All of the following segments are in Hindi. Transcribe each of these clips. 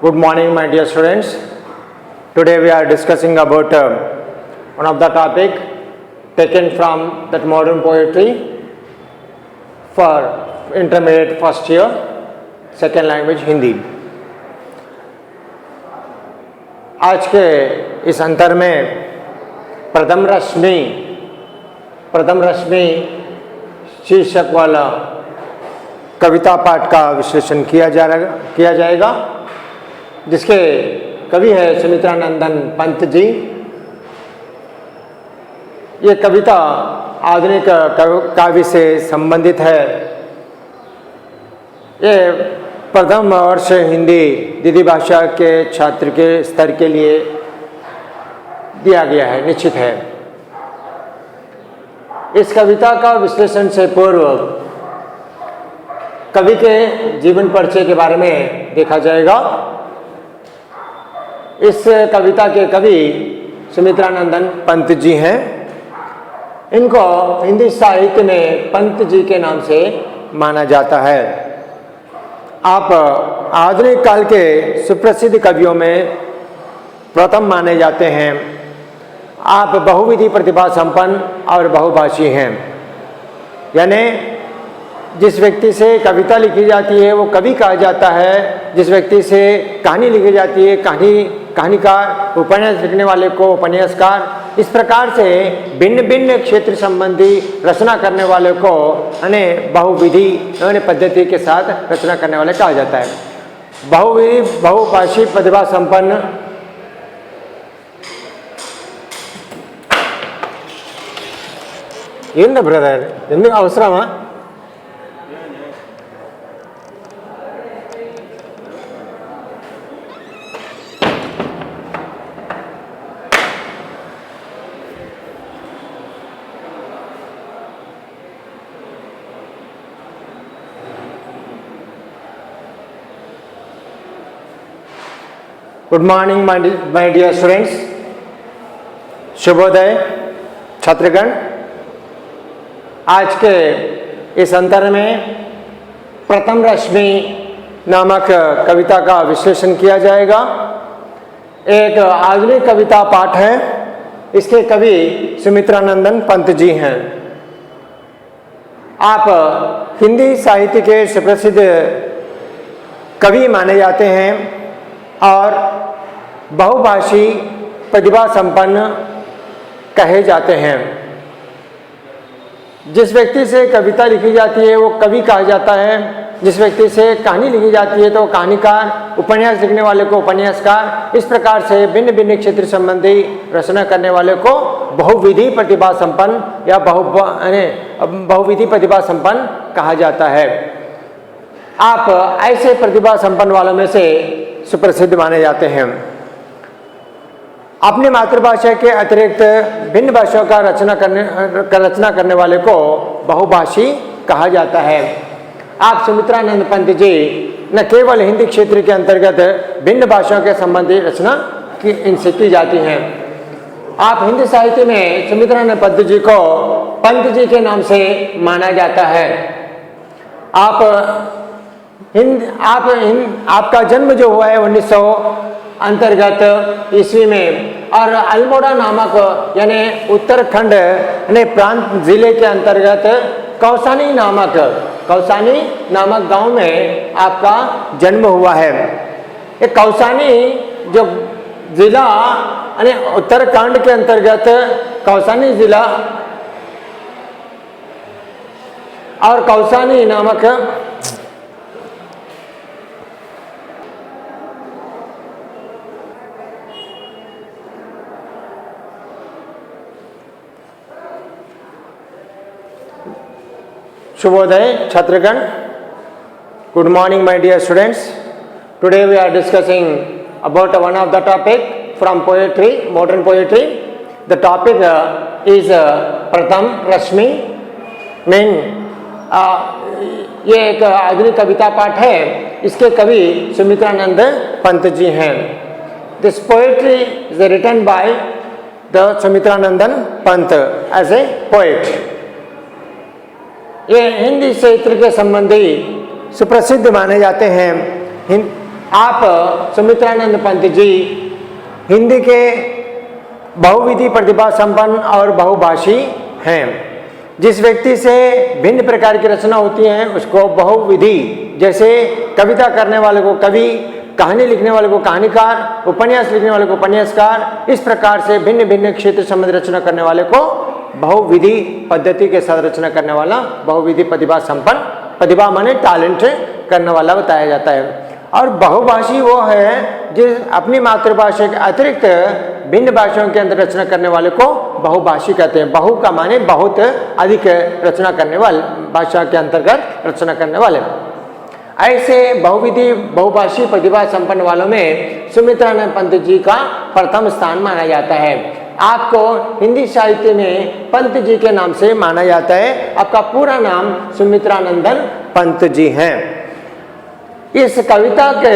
Good morning, my dear students. Today we are discussing about one of the topic taken from that modern poetry for intermediate first year, second language Hindi. आज के इस अंतर में प्रथम रश्मि शीर्षक वाला कविता पाठ का विश्लेषण किया जाएगा, जिसके कवि है सुमित्रानंदन पंत जी। ये कविता आधुनिक काव्य से संबंधित है। ये प्रथम वर्ष हिंदी द्वितीय भाषा के छात्र के स्तर के लिए दिया गया है, निश्चित है। इस कविता का विश्लेषण से पूर्व कवि के जीवन परिचय के बारे में देखा जाएगा। इस कविता के कवि सुमित्रानंदन पंत जी हैं। इनको हिंदी साहित्य में पंत जी के नाम से माना जाता है। आप आधुनिक काल के सुप्रसिद्ध कवियों में प्रथम माने जाते हैं। आप बहुविधि प्रतिभा संपन्न और बहुभाषी हैं, यानी जिस व्यक्ति से कविता लिखी जाती है वो कवि कहा जाता है। जिस व्यक्ति से कहानी लिखी जाती है कहानीकार, उपन्यास लिखने वाले को उपन्यासकार। इस प्रकार से भिन्न भिन्न क्षेत्र संबंधी रचना करने वाले को बहुविधि पद्धति के साथ रचना करने वाले कहा जाता है। बहुविधि बहुभाषी प्रतिभा संपन्न ఏంటి బ్రదర్, ఎందుకు అవసరమా? Good morning my dear students, शुभोदय छात्रगण। आज के इस अंतर में प्रथम रश्मि नामक कविता का विश्लेषण किया जाएगा। एक आधुनिक कविता पाठ है। इसके कवि सुमित्रानंदन पंत जी हैं। आप हिंदी साहित्य के सुप्रसिद्ध कवि माने जाते हैं और बहुभाषी प्रतिभा संपन्न कहे जाते हैं। जिस व्यक्ति से कविता लिखी जाती है वो कवि कहा जाता है। जिस व्यक्ति से कहानी लिखी जाती है तो कहानीकार, उपन्यास लिखने वाले को उपन्यासकार। इस प्रकार से भिन्न भिन्न क्षेत्र संबंधी रचना करने वाले को बहुविधि प्रतिभा संपन्न या बहुविधि प्रतिभा संपन्न कहा जाता है। आप ऐसे प्रतिभा संपन्न वालों में से सुप्रसिद्ध माने जाते हैं। अपनी मातृभाषा के अतिरिक्त भिन्न भाषाओं का रचना करने वाले को बहुभाषी कहा जाता है। आप सुमित्रानंद पंत जी न केवल हिंदी क्षेत्र के अंतर्गत भिन्न भाषाओं के संबंधी रचना इनसे की जाती हैं। आप हिंदी साहित्य में सुमित्रानंद पंत जी को पंत जी के नाम से माना जाता है। आपका जन्म जो हुआ है 1900 अंतर्गत ईस्वी में, और अल्मोड़ा नामक यानी उत्तराखंड प्रांत जिले के अंतर्गत कौसानी नामक गांव में आपका जन्म हुआ है। ये कौसानी जो जिला उत्तराखंड के अंतर्गत कौसानी जिला और कौसानी नामक शुभोदय छात्रगण। Good morning my dear students. Today we are discussing about one of the topic from poetry, modern poetry. The topic is Pratham Rashmi. ये एक आधुनिक कविता पाठ है। इसके कवि सुमित्रानंद पंत जी हैं। This poetry is written by the Sumitranandan Pant as a poet. ये हिंदी क्षेत्र के संबंधी सुप्रसिद्ध माने जाते हैं। आप सुमित्रानंद पंत जी हिंदी के बहुविधि प्रतिभा संपन्न और बहुभाषी हैं। जिस व्यक्ति से भिन्न प्रकार की रचना होती हैं उसको बहुविधि, जैसे कविता करने वाले को कवि, कहानी लिखने वाले को कहानीकार, उपन्यास लिखने वाले को उपन्यासकार, इस प्रकार से भिन्न भिन्न क्षेत्र संबंधी रचना करने वाले को बहुविधि पद्धति के साथ रचना करने वाला बहुविधि प्रतिभा संपन्न, प्रतिभा माने टैलेंट करने वाला बताया जाता है। और बहुभाषी वो है जिस अपनी मातृभाषा के अतिरिक्त भिन्न भाषाओं के अंदर रचना करने वाले को बहुभाषी कहते हैं। बहु का माने बहुत अधिक रचना करने वाले, भाषा के अंतर्गत रचना करने वाले। ऐसे बहुविधि बहुभाषी प्रतिभा संपन्न वालों में सुमित्रानंद पंत जी का प्रथम स्थान माना जाता है। आपको हिंदी साहित्य में पंत जी के नाम से माना जाता है। आपका पूरा नाम सुमित्रानंदन पंत जी है। इस कविता के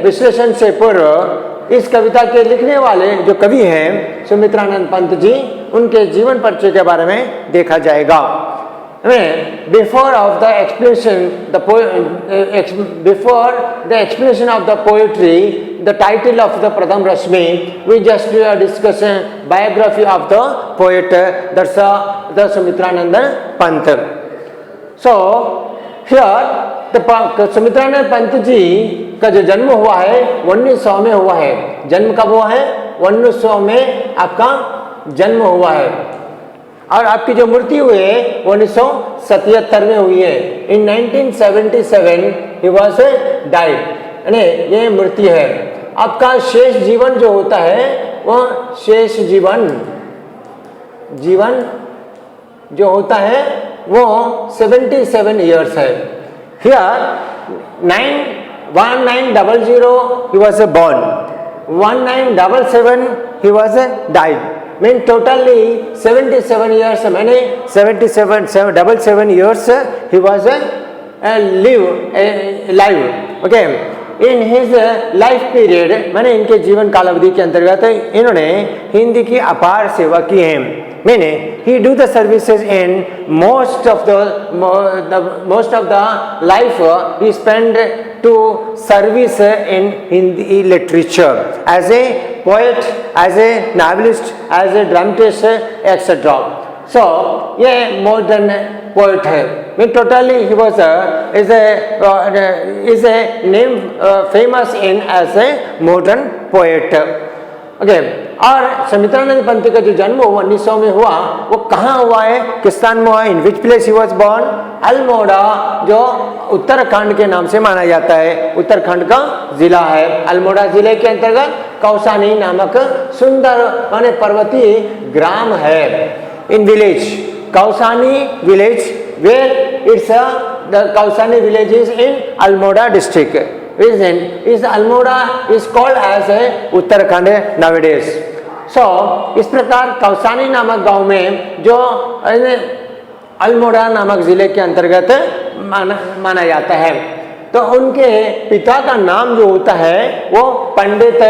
विश्लेषण से पूर्व इस कविता के लिखने वाले जो कवि हैं सुमित्रानंद पंत जी, उनके जीवन परिचय के बारे में देखा जाएगा। Before the explanation of the poetry, the title of the Pratham Rashmi, we just discuss biography of the poet Darsa the Sumitrananda Pant. So here the Sumitranand Pant जी का जो जन्म हुआ है 1900 में हुआ है। जन्म कब हुआ है? 1900 में आपका जन्म हुआ है। और आपकी जो मृत्यु हुई है 1977 में हुई है। इन 1977 ही वॉज डाइड, यानी ये मृत्यु है। आपका शेष जीवन जो होता है वो शेष जीवन जो होता है वो 77 ईयर्स है। Here 1900 he was born, 1977 he was died. Mean totally 77 years, मैंने 77 years he was live. Okay. In his life period, मैंने इनके जीवन कालावधि के अंतर्गत इन्होंने हिंदी की अपार सेवा की है। मैंने he do the services in most of the life he spent to service in Hindi literature as a poet, as a novelist, as a dramatist, etc. So ये modern poet है। When totally he was is a name famous in as a modern poet. Okay. और सुमित्रानंद पंत का जो जन्म 1900 में हुआ वो कहाँ हुआ है, किस स्थान में हुआ? In which place he was born? Almora, जो उत्तराखंड के नाम से माना जाता है। उत्तराखंड का जिला है। अल्मोड़ा जिले के अंतर्गत कौसानी नामक सुंदर माने पर्वतीय ग्राम है। In village Kausani village where it's the Kausani village is in Almora district is Almora is called as a Uttarakhand nowadays. So इस प्रकार कौसानी नामक गांव में जो अल्मोड़ा नामक जिले के अंतर्गत माना जाता है। तो उनके पिता का नाम जो होता है वो पंडित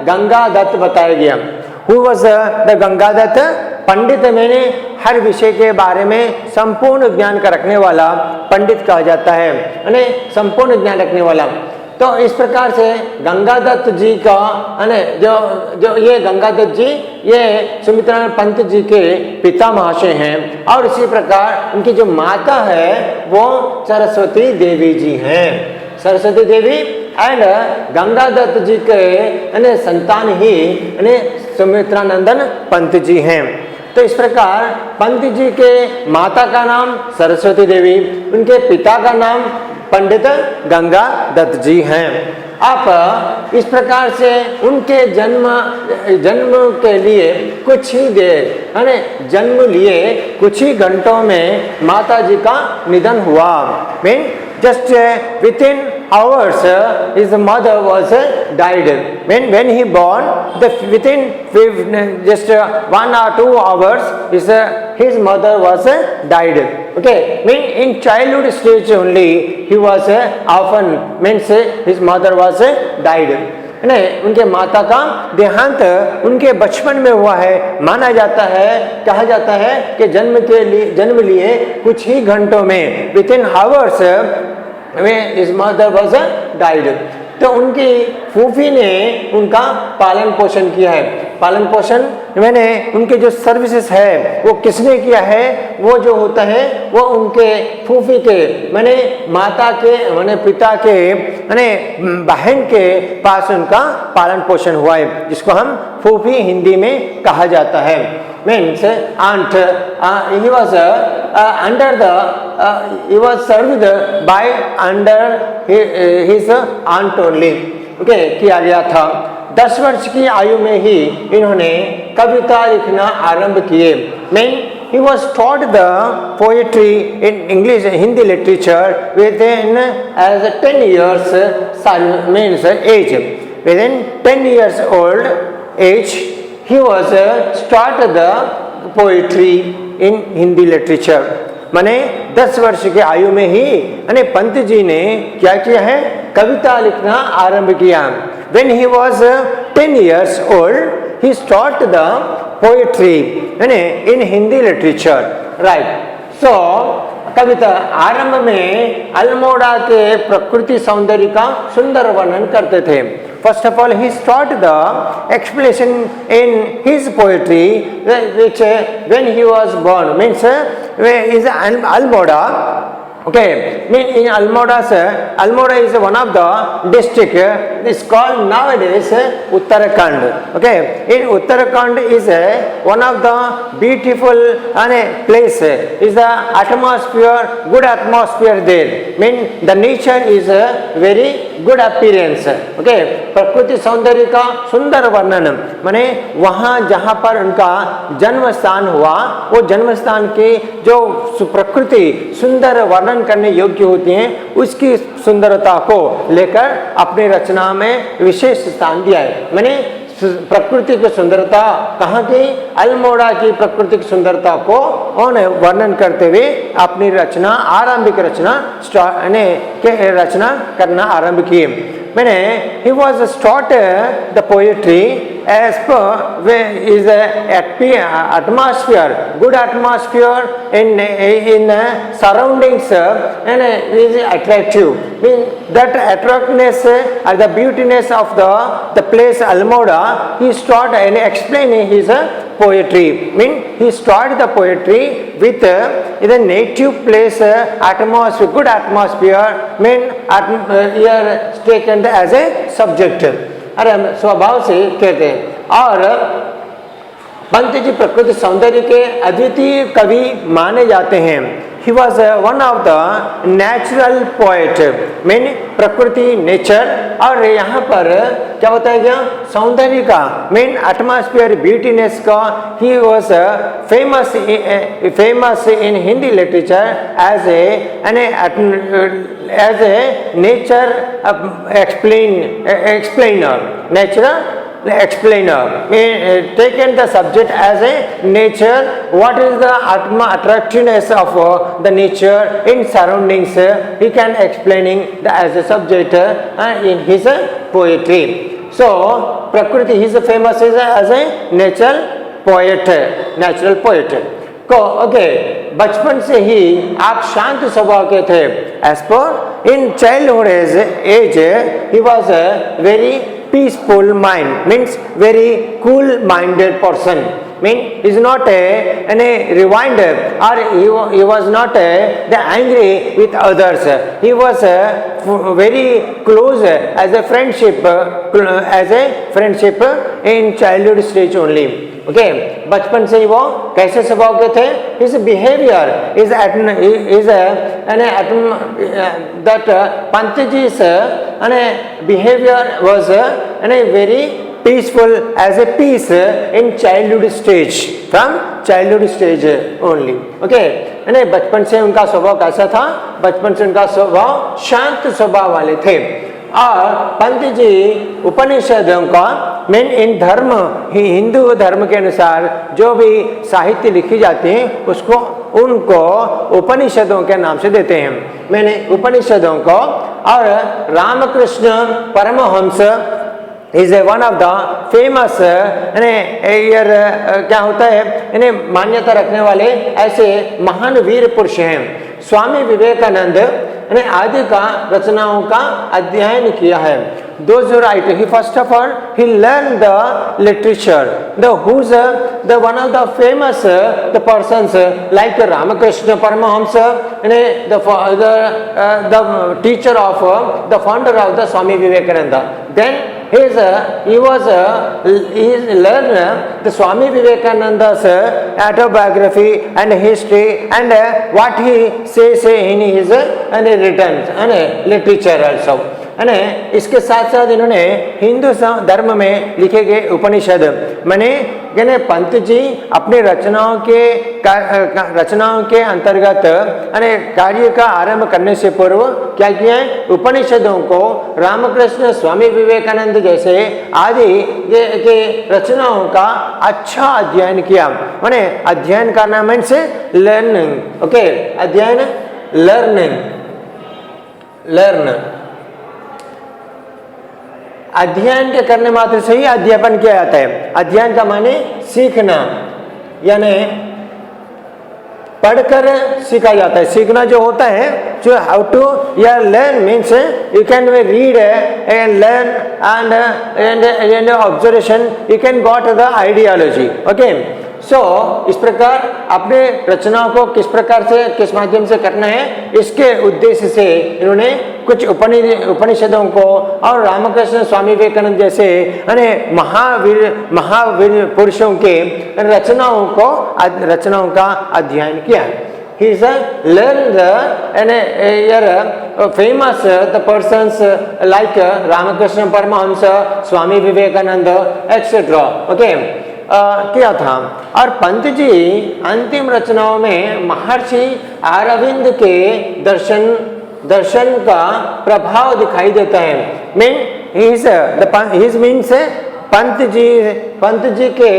गंगादत्त बताया गया। Who was the Gangadatt? पंडित मैंने हर विषय के बारे में संपूर्ण ज्ञान का रखने वाला पंडित कहा जाता है, यानी संपूर्ण ज्ञान रखने वाला। तो इस प्रकार से गंगादत्त जी का जो ये गंगादत्त जी ये सुमित्रानंद पंत जी के पिता महाशय हैं। और इसी प्रकार उनकी जो माता है वो सरस्वती देवी जी हैं। सरस्वती देवी एंड गंगादत्त जी के संतान ही सुमित्रानंदन पंत जी हैं। तो इस प्रकार पंत जी के माता का नाम सरस्वती देवी, उनके पिता का नाम पंडित गंगादत्त जी हैं। आप इस प्रकार से उनके जन्म के लिए कुछ ही देर यानी जन्म लिए कुछ ही घंटों में माता जी का निधन हुआ। Mean just within hours his mother was died. When he born, within just 1 or 2 hours his mother was died. Okay, mean in childhood stage only he was often means his mother was died. उनके माता का देहांत उनके बचपन में हुआ है। माना जाता है, कहा जाता है कि जन्म लिए कुछ ही घंटों में with in hours his mother was died. तो उनकी फूफी ने उनका पालन पोषण किया है। पालन पोषण मैंने उनके जो सर्विसेज है वो किसने किया है, वो जो होता है वो उनके फूफी के मैंने माता के मैंने पिता के मैंने बहन के पास उनका पालन पोषण हुआ है, जिसको हम फूफी हिंदी में कहा जाता है। Means aunt, he was under the he was served by under his aunt only, okay, किया गया था। 10 वर्ष की आयु में ही इन्होंने कविता लिखना आरंभ किए। Mean he was taught the poetry in English Hindi literature within as 10 years means age. Within 10 years old age he was started the poetry in Hindi literature। माने 10 वर्ष की आयु में ही पंत जी ने क्या किया है, कविता लिखना आरंभ किया। When he was 10 years old he started the poetry in Hindi literature, right? So कविता आरंभ में अल्मोड़ा के प्रकृति सौंदर्य का सुंदर वर्णन करते थे। First of all, he started the explanation in his poetry, which when he was born, means is Almoda. Okay, mean in Almoda is one of the district. It's called nowadays Uttarakhand. Okay, in Uttarakhand is one of the beautiful place. Is the atmosphere, good atmosphere there. Mean the nature is very good appearance. Okay, प्रकृति सौंदर्य का सुंदर वर्णन माने वहाँ जहाँ पर उनका जन्म स्थान हुआ, वो जन्म स्थान की जो प्रकृति सुंदर वर्णन करने योग्य होती हैं, उसकी सुंदरता को लेकर अपनी रचना में विशेष स्थान दिया है। मैंने प्रकृति की सुंदरता कहाँ की, अल्मोड़ा की प्रकृति की सुंदरता को उन्होंने वर्णन करते हुए अपनी रचना आरंभिक रचना करना आरंभ किए। मैंने he was started the poetry as per is atmosphere, good atmosphere in surroundings and is attractive. Mean that attractiveness or the beautiness of the place Almoda, he started and explaining his poetry. Mean he started the poetry with the native place atmosphere, good atmosphere. Mean here taken as a subject. अरे हम स्वभाव से कहते हैं। और पंत जी प्रकृति सौंदर्य के अद्वितीय कवि माने जाते हैं। He was one of the natural poet, mean प्रकृति नेचर, और यहाँ पर क्या बताया गया, सौंदर्य का mean atmosphere beautiness का। He was famous in Hindi literature as a nature explainer, natural explainer. Taken the subject as a nature, what is the attractiveness of the nature in surroundings, he can explaining as a subject in his poetry. So Prakriti, he is famous as a natural poet को। ओके, बचपन से ही आप शांत स्वभाव के थे। एज पर in childhood age he was very peaceful mind, means very cool minded person. Mean is not a rewinder, or he was not the angry with others. He was very close as a friendship in childhood stage only. Okay, बचपन से ही वो कैसे स्वभाव के थे? His behavior is that Pantaji's behavior was very peaceful as a peace in childhood stage, from childhood stage only. Okay, बचपन से उनका स्वभाव कैसा था? बचपन से उनका स्वभाव शांत स्वभाव वाले थे। और पंत जी उपनिषदों का मेन इन धर्म हिंदू धर्म के अनुसार जो भी साहित्य लिखी जाती है उसको उनको उपनिषदों के नाम से देते हैं। मैंने उपनिषदों को, और Ramakrishna Paramhansa is one of the famous क्या होता है मान्यता रखने वाले ऐसे महान वीर पुरुष हैं। स्वामी विवेकानंद आदि का रचनाओं का अध्ययन किया है। Those who write, he first of all he learned the literature, the one of the famous the persons like Ramakrishna Paramahamsa, the teacher of the founder of the Swami Vivekananda. Then he learned the Swami Vivekananda's autobiography and history and what he says in his written and literature also. इसके साथ साथ इन्होंने हिंदू धर्म में लिखे गए उपनिषद मैंने पंत जी अपने रचनाओं के अंतर्गत कार्य का आरंभ करने से पूर्व क्या किया है, उपनिषदों को रामकृष्ण स्वामी विवेकानंद जैसे आदि के रचनाओं का अच्छा अध्ययन किया। मैंने अध्ययन करना मीन्स लर्निंग, ओके, अध्ययन लर्न अध्ययन के करने मात्र से ही अध्यापन किया जाता है। अध्ययन का माने सीखना, यानी पढ़कर सीखा जाता है। सीखना जो होता है, जो हाउ टू या learn means you can read and learn and observation you can got the ideology, okay. So इस प्रकार अपने रचनाओं को किस प्रकार से किस माध्यम से करना है, इसके उद्देश्य से इन्होंने कुछ उपनिषदों को और रामकृष्ण स्वामी विवेकानंद जैसे महावीर पुरुषों के रचनाओं का अध्ययन किया। He is learned famous the persons like Ramakrishna Paramahamsa, Swami Vivekananda, etc. Okay. किया था। और पंत जी अंतिम रचनाओं में महर्षि अरविंद के दर्शन का प्रभाव दिखाई देता है। मीन्स पंत जी के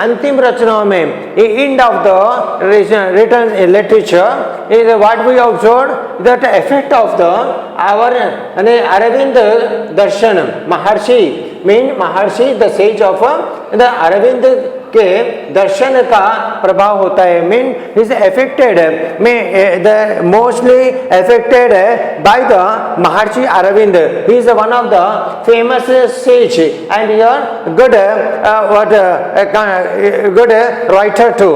अंतिम रचनाओं में end of the written literature is what we observe that effect of the our Arvind darshan Maharshi the sage of the Arvind के दर्शन का प्रभाव होता है। Is affected the mostly affected by the Maharshi Arvind. He is one of the famous sage and your good writer too,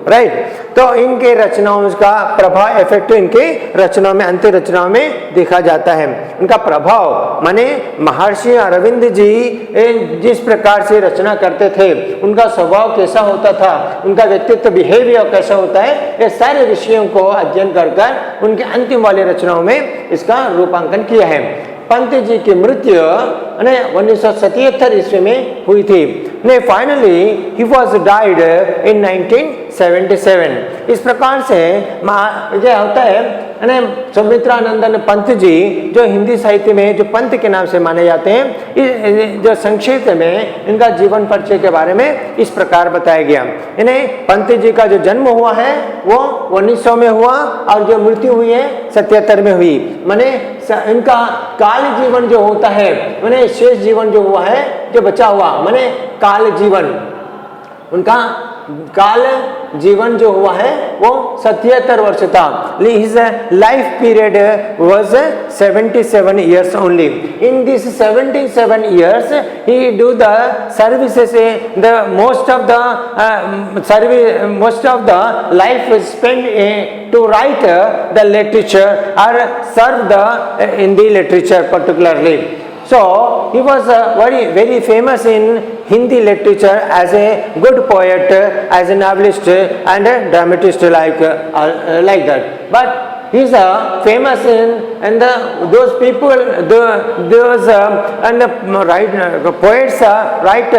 right. तो इनके रचनाओं का प्रभाव इफेक्ट इनके रचनाओं में अंतिम रचनाओं में देखा जाता है। उनका प्रभाव माने महर्षि अरविंद जी जिस प्रकार से रचना करते थे, उनका स्वभाव कैसा होता था, उनका व्यक्तित्व बिहेवियर कैसा होता है, ये सारे विषयों को अध्ययन कर उनके अंतिम वाली रचनाओं में इसका रूपांकन किया है। पंत जी की मृत्यु 1977 ईस्वी में हुई थी। Finally he was died in 1977। इस प्रकार से यह होता है सुमित्रानंदन पंत जी जो हिंदी साहित्य में जो पंत के नाम से माने जाते हैं, जो संक्षेप में इनका जीवन परिचय के बारे में इस प्रकार बताया गया। इन्हें पंत जी का जो जन्म हुआ है वो 1900 में हुआ और जो मृत्यु हुई है 77 में हुई। माने इनका काल जीवन जो होता है, माने शेष जीवन जो हुआ है, जो बचा हुआ माने काल जीवन, उनका काल जीवन जो हुआ है वो 77 वर्ष था। His life period was 77 years only. In these 77 years, he do the services. The most of the life is spent to write the literature or serve the Hindi literature particularly. So he was very famous in Hindi literature as a good poet, as a novelist and a dramatist like that. But he is famous in those people, those and the poets write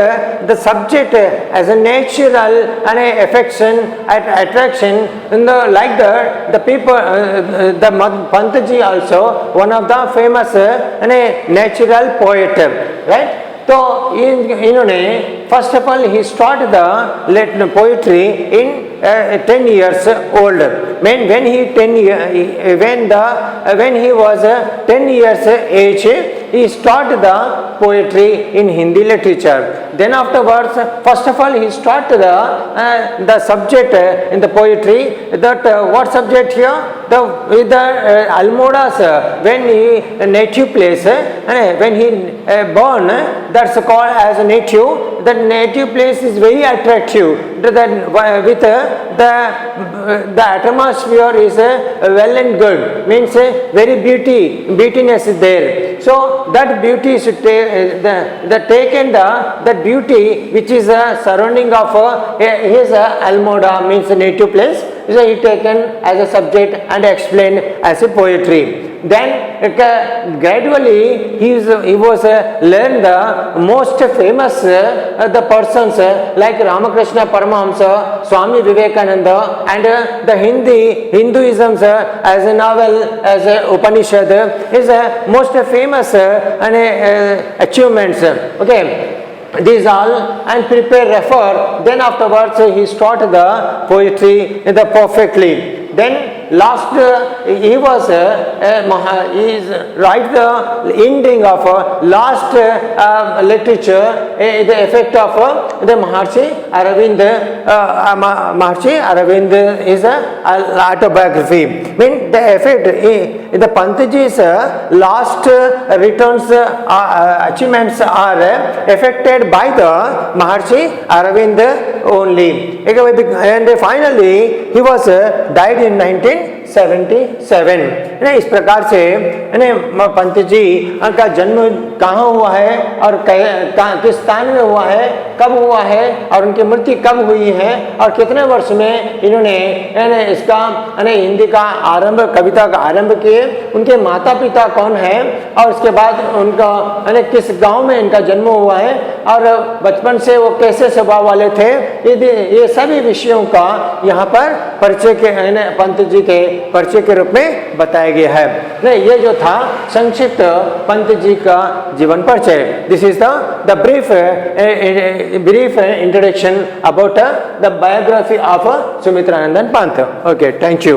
the subject as a natural and a affection, attraction, and like that the people, the Pantaji also one of the famous and a natural poet, right? तो इन्होंने first of all he start the poetry in 10 years old. When he was 10 years age, he started the poetry in Hindi literature. Then afterwards, first of all, he started the subject in the poetry. That what subject here? With the Almodas, when he native place, when he born, that's called as a native. That native place is very attractive. With the atmosphere is well and good, means very beautiness is there. So that beauty is taken that beauty which is surrounding of his Almoda, means native place, is he taken as a subject and explained as a poetry. Then gradually he was learned the most famous the persons like Ramakrishna Paramahamsa, Swami Vivekananda, and the Hinduism as a novel, as a Upanishad is most famous achievements. Okay. These all and prepare refer. Then afterwards he started the poetry perfectly. Then last he was write the ending of last literature, the effect of the Maharshi Aravind. Maharshi Aravind is a autobiography. Mean the effect the Pantaji's last returns achievements are affected by the Maharshi Aravind only. And finally he was died in 1977. इस प्रकार से पंत जी का जन्म कहाँ हुआ है और किस स्थान में हुआ है, कब हुआ है और उनकी मृत्यु कब हुई है और कितने वर्ष में इन्होंने इसका हिंदी का आरंभ, कविता का आरंभ किए, उनके माता पिता कौन है और उसके बाद उनका किस गांव में इनका जन्म हुआ है और बचपन से वो कैसे स्वभाव वाले थे, ये सभी विषयों का यहाँ पर परिचय के पंत जी के परिचय के रूप में बताया गया है. नहीं, ये जो था संक्षिप्त पंत जी का जीवन परिचय. This is the brief introduction about the biography of Sumitranandan Pant. Okay, thank you.